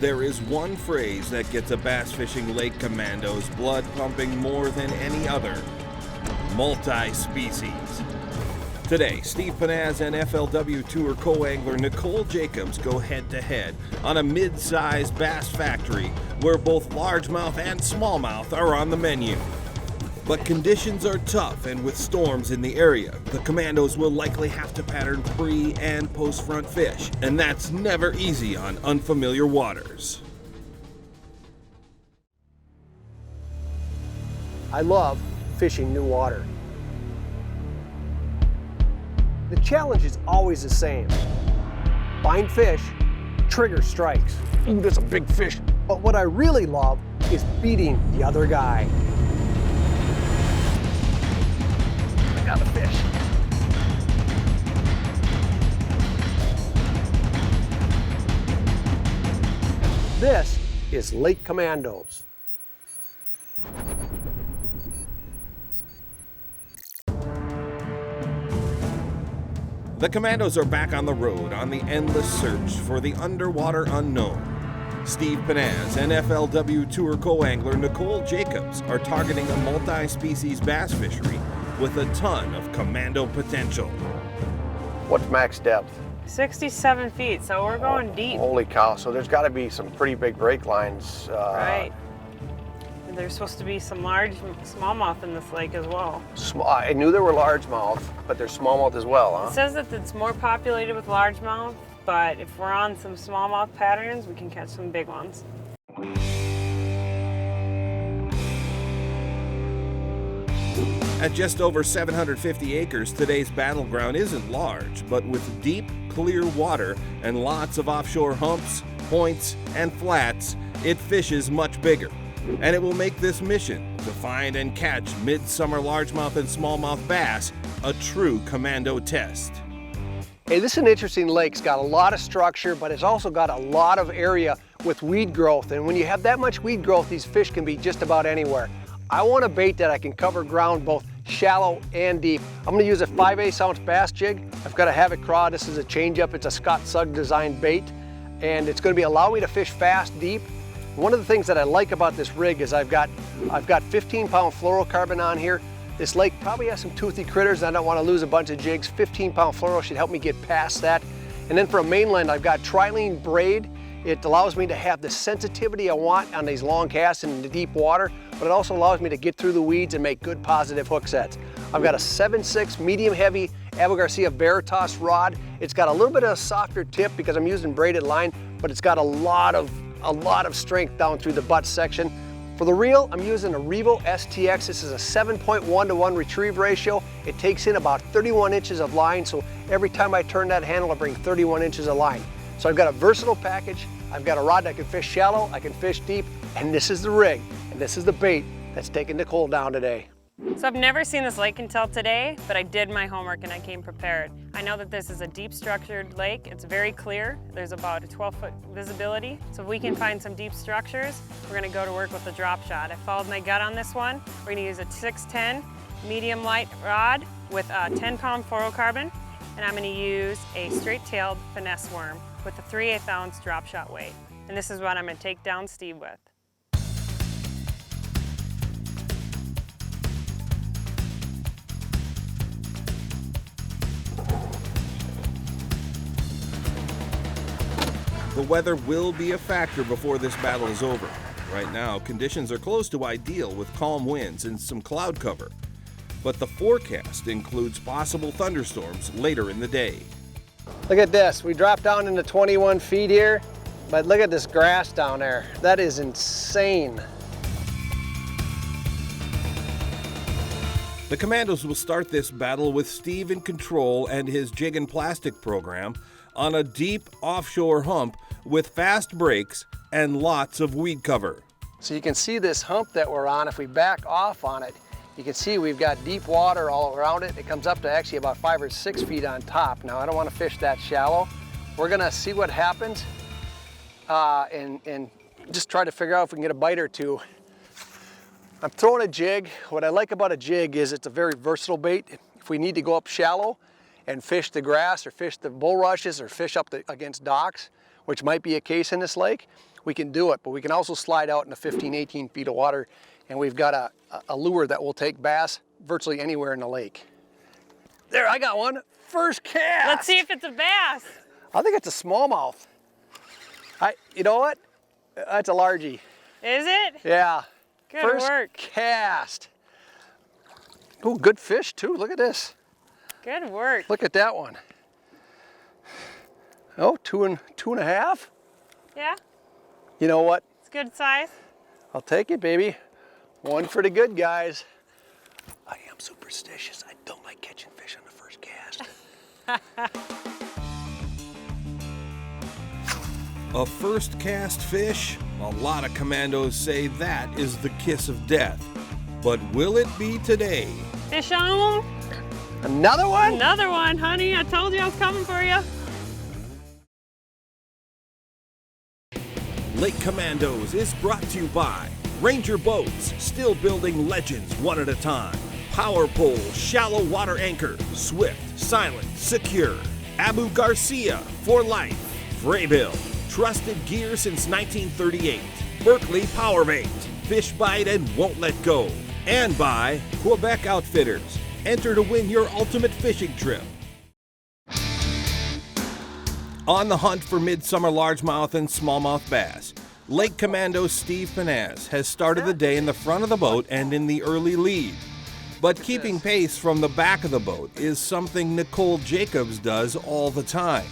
There is one phrase that gets a bass fishing lake commando's blood pumping more than any other: multi-species. Today, Steve Pennaz and FLW Tour co-angler Nicole Jacobs go head-to-head on a mid-sized bass factory where both largemouth and smallmouth are on the menu. But conditions are tough, and with storms in the area, the Commandos will likely have to pattern pre- and post-front fish, and that's never easy on unfamiliar waters. I love fishing new water. The challenge is always the same. Find fish, trigger strikes. Ooh, that's a big fish. But what I really love is beating the other guy. I got a fish. This is Lake Commandos. The Commandos are back on the road on the endless search for the underwater unknown. Steve Pennaz and FLW Tour co-angler Nicole Jacobs are targeting a multi-species bass fishery with a ton of commando potential. What's max depth? 67 feet, so we're going deep. Holy cow, so there's got to be some pretty big break lines. Right. And there's supposed to be some large smallmouth in this lake as well. I knew there were largemouth, but there's smallmouth as well, huh? It says that it's more populated with largemouth, but if we're on some smallmouth patterns, we can catch some big ones. At just over 750 acres, today's battleground isn't large, but with deep, clear water and lots of offshore humps, points, and flats, it fishes much bigger. And it will make this mission to find and catch midsummer largemouth and smallmouth bass a true commando test. Hey, this is an interesting lake. It's got a lot of structure, but it's also got a lot of area with weed growth. And when you have that much weed growth, these fish can be just about anywhere. I want a bait that I can cover ground both shallow and deep. I'm gonna use a 5/8 ounce bass jig. I've got a Havoc craw. This is a change-up. It's a Scott Sugg designed bait, and it's gonna allow me to fish fast, deep. One of the things that I like about this rig is I've got 15-pound fluorocarbon on here. This lake probably has some toothy critters, and I don't want to lose a bunch of jigs. 15-pound fluoro should help me get past that. And then for a mainland, I've got trilene braid. It allows me to have the sensitivity I want on these long casts in the deep water, but it also allows me to get through the weeds and make good positive hook sets. I've got a 7/6 medium heavy Abu Garcia Veritas rod. It's got a little bit of a softer tip because I'm using braided line, but it's got a lot of strength down through the butt section. For the reel, I'm using a Revo STX. This is a 7.1 to 1 retrieve ratio. It takes in about 31 inches of line, so every time I turn that handle, I bring 31 inches of line. So I've got a versatile package. I've got a rod that can fish shallow, I can fish deep, and this is the rig, and this is the bait that's taking Nicole down today. So I've never seen this lake until today, but I did my homework and I came prepared. I know that this is a deep structured lake. It's very clear. There's about a 12-foot visibility. So if we can find some deep structures, we're gonna go to work with the drop shot. I followed my gut on this one. We're gonna use a 610 medium light rod with a 10-pound fluorocarbon, and I'm gonna use a straight-tailed finesse worm with a 3/8 ounce drop shot weight. And this is what I'm gonna take down Steve with. The weather will be a factor before this battle is over. Right now, conditions are close to ideal with calm winds and some cloud cover. But the forecast includes possible thunderstorms later in the day. Look at this, we dropped down into 21 feet here, but look at this grass down there. That is insane. The Commandos will start this battle with Steve in control and his jig and plastic program on a deep offshore hump with fast breaks and lots of weed cover. So you can see this hump that we're on. If we back off on it, you can see we've got deep water all around it. It comes up to actually about 5 or 6 feet on top. Now I don't want to fish that shallow. We're gonna see what happens and just try to figure out if we can get a bite or two. I'm throwing a jig. What I like about a jig is it's a very versatile bait. If we need to go up shallow and fish the grass or fish the bulrushes or fish up against docks, which might be a case in this lake, we can do it, but we can also slide out into 15, 18 feet of water, and we've got a lure that will take bass virtually anywhere in the lake. There, I got one. First cast. Let's see if it's a bass. I think it's a smallmouth. You know what? That's a largie. Is it? Yeah. Good First work. cast. Oh, good fish too. Look at this. Good work. Look at that one. Oh, two and a half. Yeah, You know what? it's good size. I'll take it, baby. One for the good guys. I am superstitious. I don't like catching fish on the first cast. A first cast fish? A lot of commandos say that is the kiss of death. But will it be today? Fish on. Another one? Another one, honey. I told you I was coming for you. Lake Commandos is brought to you by Ranger Boats, still building legends one at a time. Power Pole, shallow water anchor, swift, silent, secure. Abu Garcia, for life. Fraybill, trusted gear since 1938. Berkeley Power Bait, fish bite and won't let go. And by Quebec Outfitters, enter to win your ultimate fishing trip. On the hunt for midsummer largemouth and smallmouth bass, Lake Commandos Steve Pennaz has started the day in the front of the boat and in the early lead. But keeping pace from the back of the boat is something Nicole Jacobs does all the time.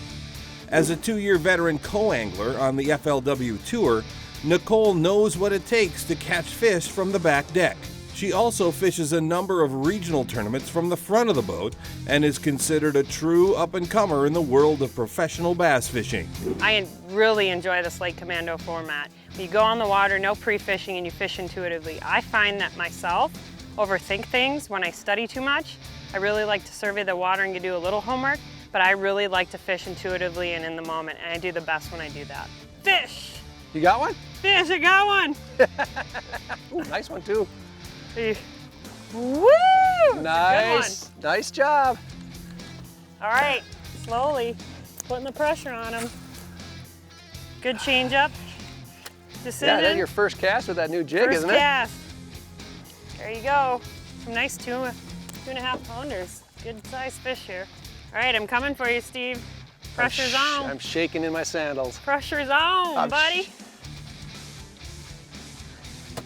As a 2-year veteran co-angler on the FLW Tour, Nicole knows what it takes to catch fish from the back deck. She also fishes a number of regional tournaments from the front of the boat and is considered a true up-and-comer in the world of professional bass fishing. I really enjoy this Lake Commando format. You go on the water, no pre-fishing, and you fish intuitively. I find that myself overthink things when I study too much. I really like to survey the water and do a little homework, but I really like to fish intuitively and in the moment, and I do the best when I do that. Fish! You got one? Fish, I got one! Ooh, nice one too. Woo! Nice. Nice job. All right, slowly putting the pressure on him. Good change up. Decision. Yeah, that's your first cast with that new jig, First isn't it? cast. There you go. Some nice 2.5 pounders. Good sized fish here. All right, I'm coming for you, Steve. Pressure's on. I'm shaking in my sandals. Pressure's on, buddy.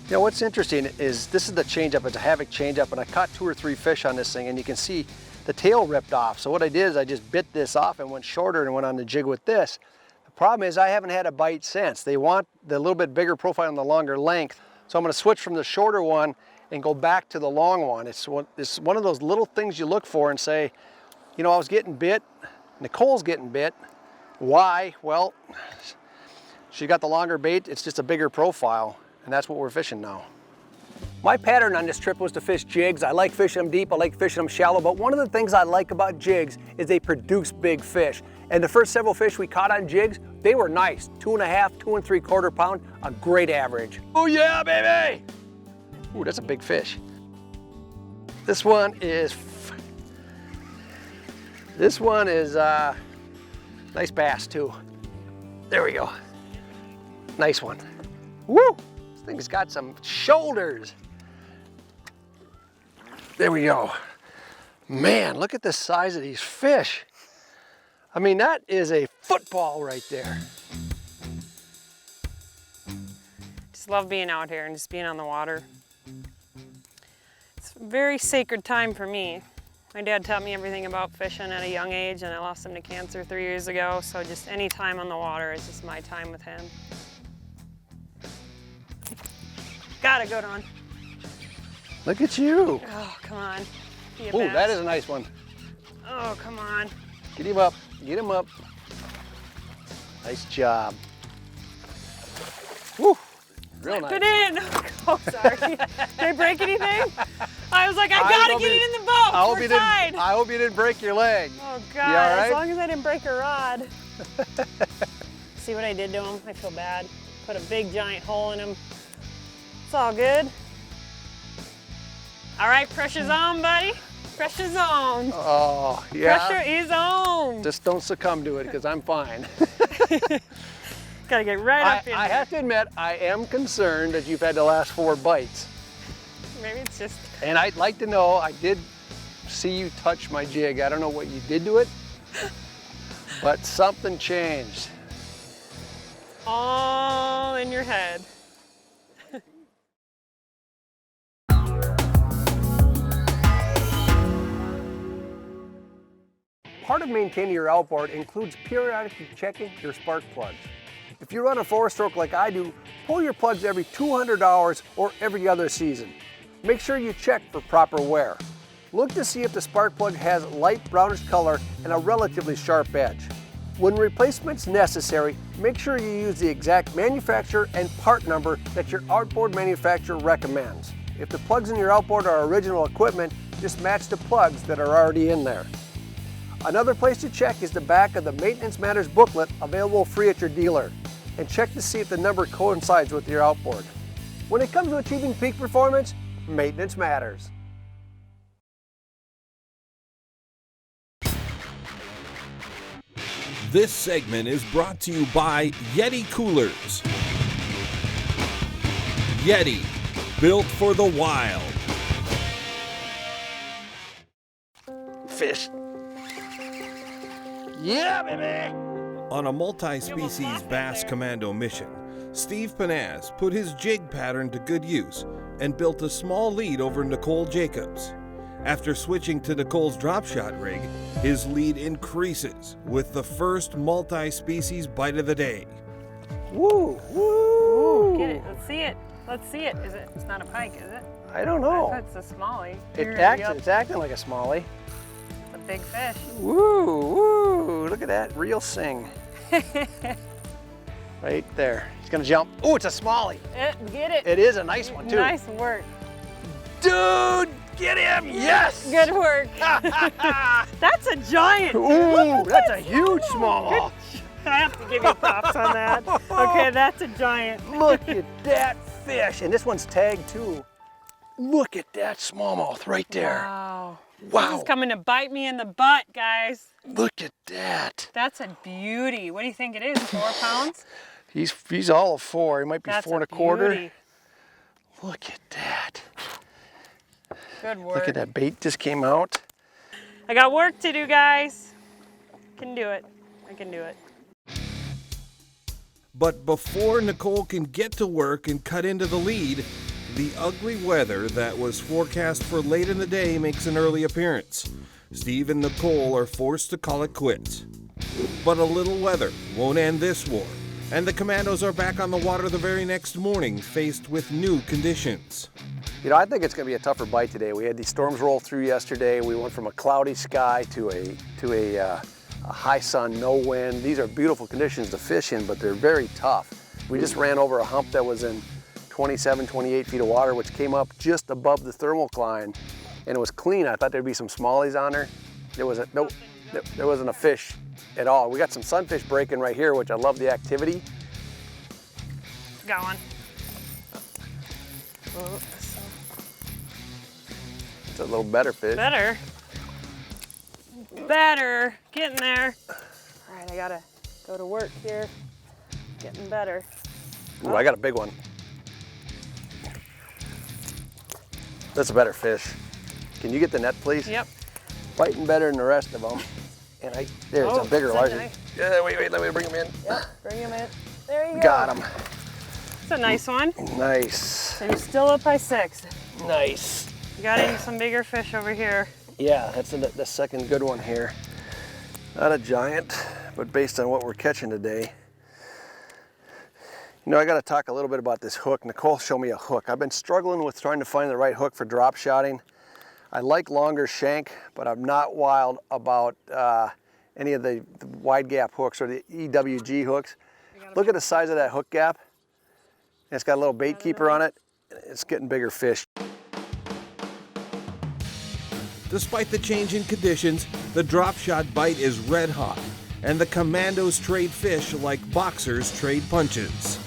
You know, what's interesting is this is the change up. It's a Havoc change up, and I caught 2 or 3 fish on this thing, and you can see the tail ripped off. So what I did is I just bit this off and went shorter and went on the jig with this. The problem is I haven't had a bite since. They want the little bit bigger profile and the longer length. So I'm going to switch from the shorter one and go back to the long one. It's one of those little things you look for and say, you know, I was getting bit. Nicole's getting bit. Why? Well, she got the longer bait. It's just a bigger profile. And that's what we're fishing now. My pattern on this trip was to fish jigs. I like fishing them deep, I like fishing them shallow, but one of the things I like about jigs is they produce big fish. And the first several fish we caught on jigs, they were nice. 2.5, 2 3/4 pound, a great average. Oh yeah, baby! Ooh, that's a big fish. This one is nice bass too. There we go. Nice one. Woo! Thing's got some shoulders. There we go. Man, look at the size of these fish. I mean, that is a football right there. Just love being out here and just being on the water. It's a very sacred time for me. My dad taught me everything about fishing at a young age, and I lost him to cancer 3 years ago, so just any time on the water is just my time with him. Got a good one. Look at you. Oh, come on. Be a Oh, bass. that is a nice one. Oh, come on. Get him up. Get him up. Nice job. Woo. Real nice. Put it in. Oh, sorry. Did I break anything? I was like, I gotta get it in the boat. I hope you didn't break your leg. Oh, God. You all right? As long as I didn't break a rod. See what I did to him? I feel bad. Put a big, giant hole in him. It's all good. All right, pressure's on, buddy. Pressure's on. Oh, yeah. Pressure is on. Just don't succumb to it, because I'm fine. Gotta get right up in I there. have to admit, I am concerned that you've had the last 4 bites. Maybe it's just... And I'd like to know, I did see you touch my jig. I don't know what you did to it, but something changed. All in your head. Part of maintaining your outboard includes periodically checking your spark plugs. If you run a 4-stroke like I do, pull your plugs every 200 hours or every other season. Make sure you check for proper wear. Look to see if the spark plug has light brownish color and a relatively sharp edge. When replacement's necessary, make sure you use the exact manufacturer and part number that your outboard manufacturer recommends. If the plugs in your outboard are original equipment, just match the plugs that are already in there. Another place to check is the back of the Maintenance Matters booklet, available free at your dealer, and check to see if the number coincides with your outboard. When it comes to achieving peak performance, maintenance matters. This segment is brought to you by Yeti Coolers. Yeti, built for the wild. Fish. Yeah, baby! On a multi-species bass commando mission, Steve Pennaz put his jig pattern to good use and built a small lead over Nicole Jacobs. After switching to Nicole's drop shot rig, his lead increases with the first multi-species bite of the day. Woo! Woo! Ooh, get it. Let's see it. Let's see it. Is it? It's not a pike, is it? I don't know. I thought it's a smallie. It's acting like a smallie. It's a big fish. Woo! Woo! Look at that real sing. Right there. He's gonna jump. Oh, it's a smallie. Get it. It is a nice one too. Nice work. Dude, get him! Yes! Good work. That's a giant. Ooh, that's a huge smallmouth. I have to give you props on that. Okay, that's a giant. Look at that fish. And this one's tagged too. Look at that smallmouth right there. Wow. Wow. This is coming to bite me in the butt, guys. Look at that. That's a beauty. What do you think it is? 4 pounds? He's all of 4. He might be That's 4 a 1/4. beauty. Look at that. Good work. Look at that bait just came out. I got work to do, guys. Can do it. I can do it. But before Nicole can get to work and cut into the lead, the ugly weather that was forecast for late in the day makes an early appearance. Steve and Nicole are forced to call it quits. But a little weather won't end this war, and the Commandos are back on the water the very next morning, faced with new conditions. You know, I think it's going to be a tougher bite today. We had these storms roll through yesterday. We went from a cloudy sky to a high sun, no wind. These are beautiful conditions to fish in, but they're very tough. We just ran over a hump that was in 27, 28 feet of water, which came up just above the thermocline, and it was clean. I thought there'd be some smallies on there. There wasn't a fish at all. We got some sunfish breaking right here, which I love the activity. Got one. Oh, It's a little better fish. better. Better. Getting there. All right, I gotta go to work here. Getting better. Ooh, I got a big one. That's a better fish. Can you get the net, please? Yep. Biting better than the rest of them. And there's a bigger, that's a larger. nice- Yeah, wait, let me bring him in. Yep, bring him in. There you go. Got him. It's a nice one. Nice. And you're still up by 6. Nice. You got some bigger fish over here. Yeah, that's the second good one here. Not a giant, but based on what we're catching today. You know, I got to talk a little bit about this hook. Nicole showed me a hook. I've been struggling with trying to find the right hook for drop shotting. I like longer shank, but I'm not wild about any of the wide gap hooks or the EWG hooks. Look at the size of that hook gap. It's got a little bait keeper on it. It's getting bigger fish. Despite the change in conditions, the drop shot bite is red hot, and the Commandos trade fish like boxers trade punches.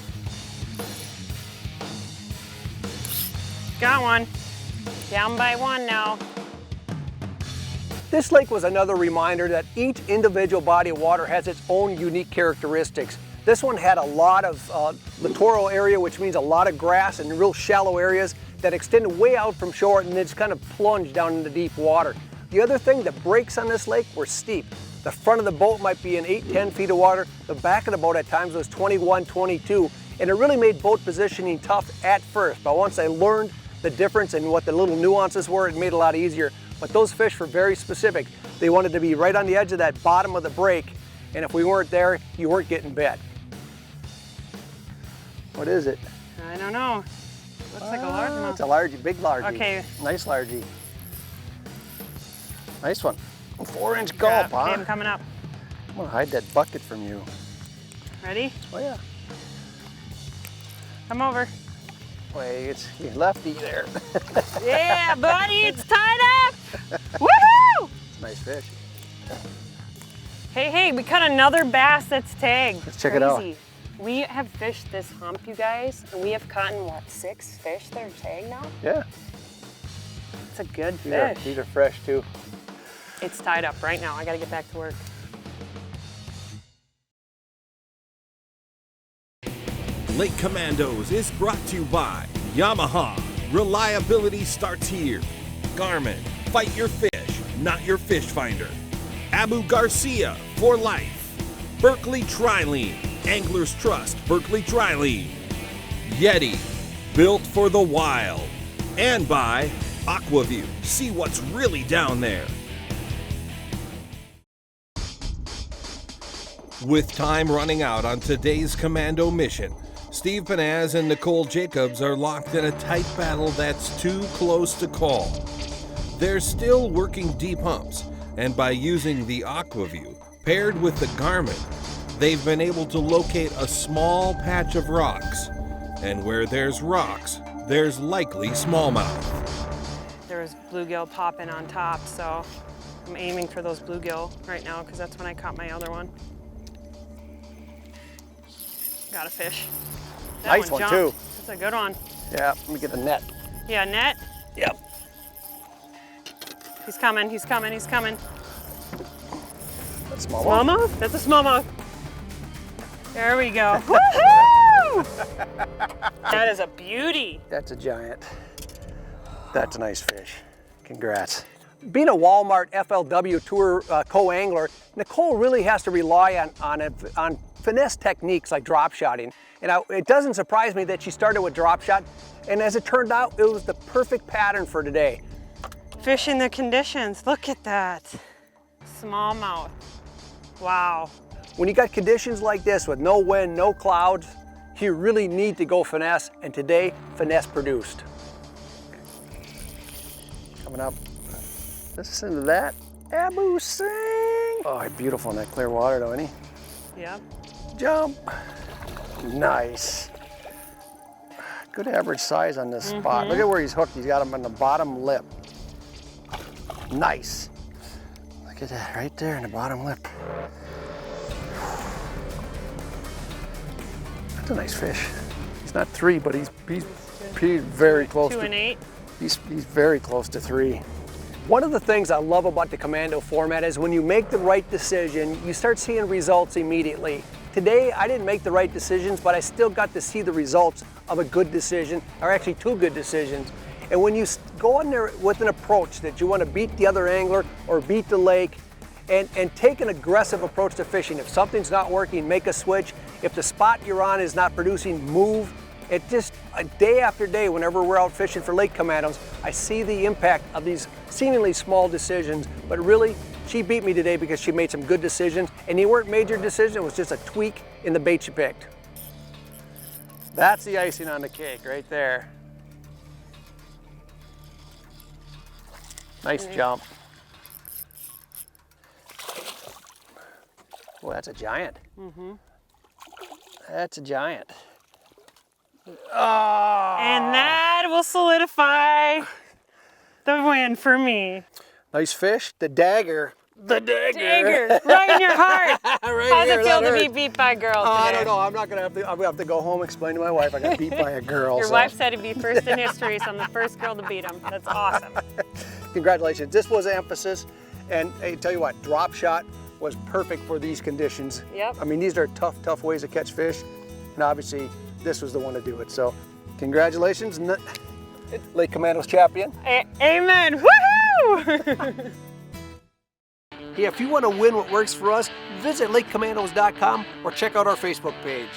Got one. Down by 1 now. This lake was another reminder that each individual body of water has its own unique characteristics. This one had a lot of littoral area, which means a lot of grass and real shallow areas that extended way out from shore and then just kind of plunged down into deep water. The other thing, the breaks on this lake were steep. The front of the boat might be in 8-10 feet of water. The back of the boat at times was 21, 22. And it really made boat positioning tough at first. But once I learned the difference and what the little nuances were, it made it a lot easier. But those fish were very specific. They wanted to be right on the edge of that bottom of the break. And if we weren't there, you weren't getting bit. What is it? I don't know. Looks like a largemouth. It's a largie, big largie. Okay. Nice largie. Nice one. 4-inch gulp, huh? Okay, I'm coming up. I'm gonna hide that bucket from you. Ready? Oh yeah. Come over. Wait, it's you lefty there. Yeah, buddy, it's tied up. Woohoo! It's a nice fish. Hey, we caught another bass that's tagged. Let's check it out. We have fished this hump, you guys, and we have caught, what, 6 fish that are tagged now? Yeah. It's a good fish. These are fresh too. It's tied up right now. I gotta get back to work. Lake Commandos is brought to you by Yamaha. Reliability starts here. Garmin, fight your fish, not your fish finder. Abu Garcia, for life. Berkeley Trilene, Anglers Trust Berkeley Trilene. Yeti, built for the wild. And by Aquaview, see what's really down there. With time running out on today's commando mission, Steve Pennaz and Nicole Jacobs are locked in a tight battle that's too close to call. They're still working deep humps, and by using the Aquaview paired with the Garmin, they've been able to locate a small patch of rocks. And where there's rocks, there's likely smallmouth. There's bluegill popping on top, so I'm aiming for those bluegill right now because that's when I caught my other one. Got a fish. That Nice one jumped. too. That's a good one. Yeah, let me get the net. Yeah, net. Yep. He's coming, he's coming, he's coming. That's smallmouth. Smallmouth? That's a smallmouth. There we go. Woohoo! That is a beauty. That's a giant. That's a nice fish. Congrats. Being a Walmart FLW Tour co-angler, Nicole really has to rely on finesse techniques like drop shotting. And it doesn't surprise me that she started with drop shot, and as it turned out, it was the perfect pattern for today. Fish in the conditions, look at that. Smallmouth, wow. When you got conditions like this with no wind, no clouds, you really need to go finesse, and today, finesse produced. Coming up, listen to that. Abu sing. Oh, beautiful in that clear water though, isn't he? Yep. Jump. Nice. Good average size on this spot. Look at where he's hooked. He's got him on the bottom lip. Nice. Look at that right there in the bottom lip. That's a nice fish. He's not 3, but he's very close. 2 and 8. He's very close to 3. One of the things I love about the commando format is when you make the right decision, you start seeing results immediately. Today, I didn't make the right decisions, but I still got to see the results of a good decision, or actually 2 good decisions. And when you go in there with an approach that you want to beat the other angler or beat the lake, and take an aggressive approach to fishing. If something's not working, make a switch. If the spot you're on is not producing, move. It just, day after day, whenever we're out fishing for lake commandos, I see the impact of these seemingly small decisions, but really, she beat me today because she made some good decisions, and they weren't major decisions, it was just a tweak in the bait she picked. That's the icing on the cake right there. Nice jump. Well, that's a giant. That's a giant. Oh. And that will solidify the win for me. Nice fish. The dagger. The dagger. Right in your heart. Right How's here, it feel that to be hurt. beat by a girl today? I don't know. I'm not gonna have to. I'm gonna have to go home and explain to my wife I got beat by a girl. Your so. wife said he'd be first in history, so I'm the first girl to beat him. That's awesome. Congratulations. This was emphasis. And hey, tell you what, drop shot, was perfect for these conditions. Yep. I mean, these are tough ways to catch fish, and obviously this was the one to do it. So congratulations, Lake Commandos champion. Amen, woohoo! Hey, if you want to win what works for us, visit lakecommandos.com or check out our Facebook page.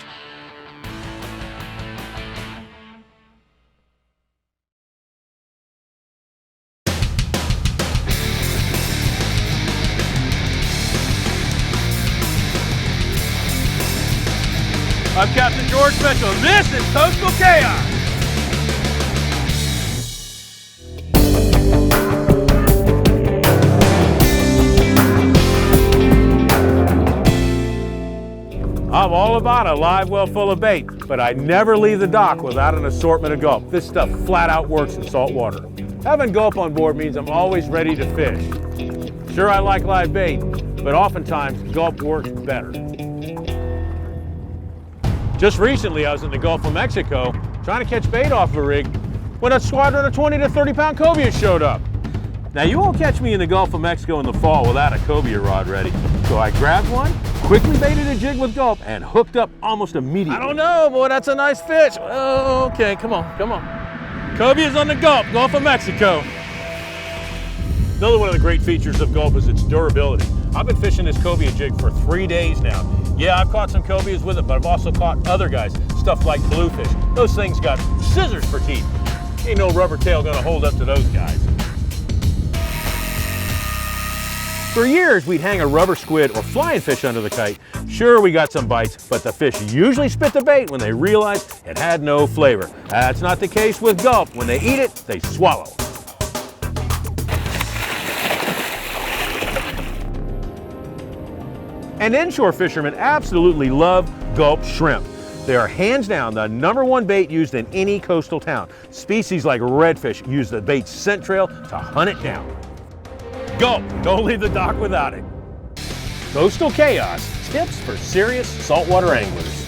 I'm Captain George Mitchell. This is Coastal Chaos. I'm all about a live well full of bait, but I never leave the dock without an assortment of gulp. This stuff flat out works in salt water. Having gulp on board means I'm always ready to fish. Sure, I like live bait, but oftentimes gulp works better. Just recently, I was in the Gulf of Mexico trying to catch bait off a rig when a squadron of 20 to 30 pound cobia showed up. Now, you won't catch me in the Gulf of Mexico in the fall without a cobia rod ready. So I grabbed one, quickly baited a jig with gulp, and hooked up almost immediately. I don't know, boy, that's a nice fish. Oh, okay, come on. Cobia's on the Gulf of Mexico. Another one of the great features of gulp is its durability. I've been fishing this cobia jig for 3 days now. Yeah, I've caught some cobias with it, but I've also caught other guys, stuff like bluefish. Those things got scissors for teeth. Ain't no rubber tail gonna hold up to those guys. For years, we'd hang a rubber squid or flying fish under the kite. Sure, we got some bites, but the fish usually spit the bait when they realized it had no flavor. That's not the case with gulp. When they eat it, they swallow. And inshore fishermen absolutely love gulp shrimp. They are hands down the #1 bait used in any coastal town. Species like redfish use the bait's scent trail to hunt it down. Gulp, don't leave the dock without it. Coastal Chaos, tips for serious saltwater anglers.